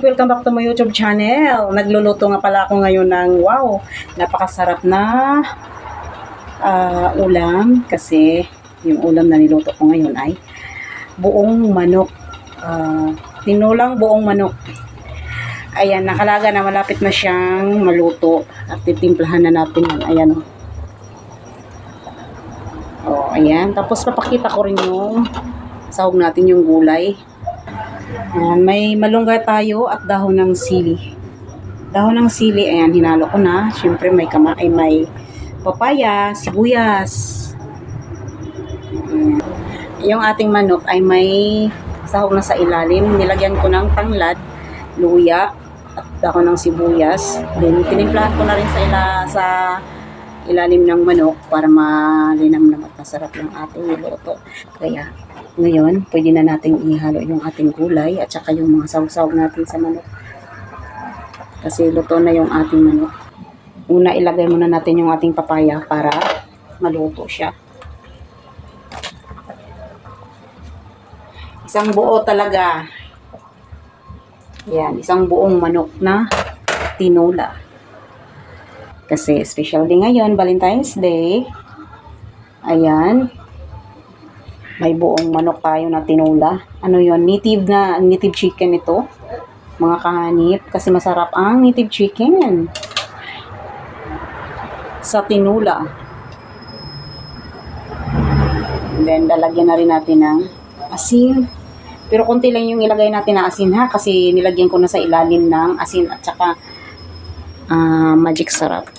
Welcome back to my YouTube channel. Nagluluto nga pala ako ngayon ng wow, napakasarap na ulam kasi yung ulam na niluto ko ngayon ay buong manok. Tinulang buong manok. Ayan, nakalaga na malapit na siyang maluto at titimplahan na natin yan. Ayan o. Oh, ayan. Tapos papakita ko rin yung sahog natin yung gulay. Ayan, may malunggay tayo at dahon ng sili. Dahon ng sili, ayan, hinalo ko na. Siyempre may may papaya, sibuyas. Ayan. Yung ating manok ay may sahog na sa ilalim. Nilagyan ko ng tanglad, luya, at dahon ng sibuyas. Then, tinimplahan ko na rin sa ilalim ng manok para malinamnam at masarap yung ating niluto. Kaya, ngayon, pwede na nating ihalo yung ating gulay at saka yung mga sahog-sahog natin sa manok. Kasi luto na yung ating manok. Una, ilagay muna natin yung ating papaya para maluto siya. Isang buo talaga. Yan, isang buong manok na tinula. Kasi special day ngayon, Valentine's Day. Ayan. May buong manok tayo na tinula. Ano yon? Native chicken ito. Mga kahanip. Kasi masarap ang native chicken. Sa tinula. And then, lalagyan na rin natin ng asin. Pero konti lang yung ilagay natin na asin ha. Kasi nilagyan ko na sa ilalim ng asin at saka magic sarap.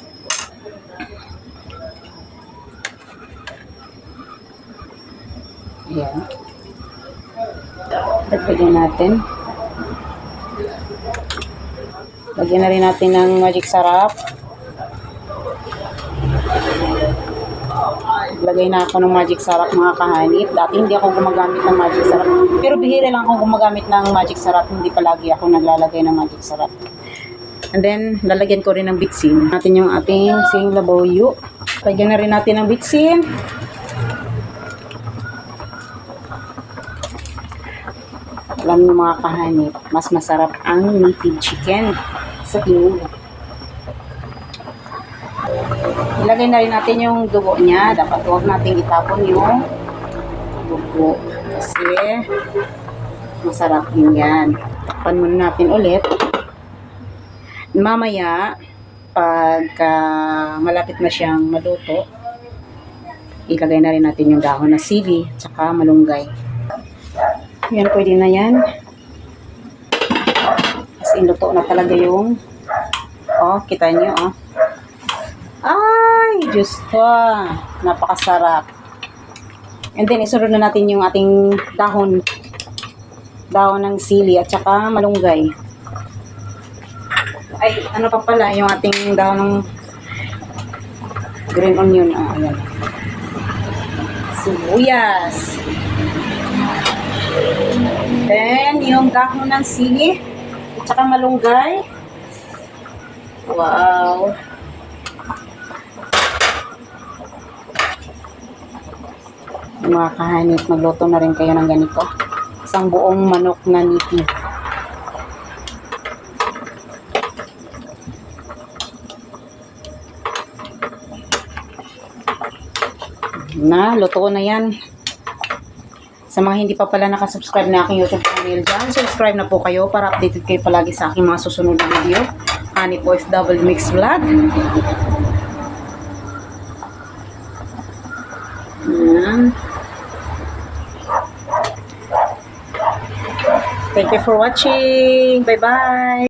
Ayan. Lagyan natin. Lagyan na rin natin ng magic sarap. Lagay na ako ng magic sarap mga kahanip. Dati hindi ako gumagamit ng magic sarap. Pero bihira lang ako gumagamit ng magic sarap. Hindi palagi ako naglalagay ng magic sarap. And then, lalagyan ko rin ng bitsin. Natin yung ating sing labuyo. Lagyan na rin natin ng bitsin. Alam niyo mga kahanip, mas masarap ang native chicken sa tinula. Ilagay na rin natin yung dugo niya. Dapat huwag natin itapon yung dugo. Kasi masarap din yan. Takpan muna natin ulit. Mamaya, pagka malapit na siyang maluto, ilagay na rin natin yung dahon na sili at saka malunggay. Yan, pwede na yan. Kasi luto na talaga yung kita nyo, Ay, Diyos ko. Napakasarap. And then, isunod na natin yung ating dahon ng sili at saka malunggay. Ay, ano pa pala, yung ating dahon ng green onion. Ayan. Sibuyas. Then, yung dahon ng sili at saka malunggay. Wow. Mga kahanip, magluto na rin kayo ng ganito. Isang buong manok na native. Luto na yan. Sa mga hindi pa pala nakasubscribe na aking YouTube channel dyan, subscribe na po kayo para updated kayo palagi sa aking mga susunod na video. Hanip OFW Mix Vlog. Thank you for watching. Bye-bye.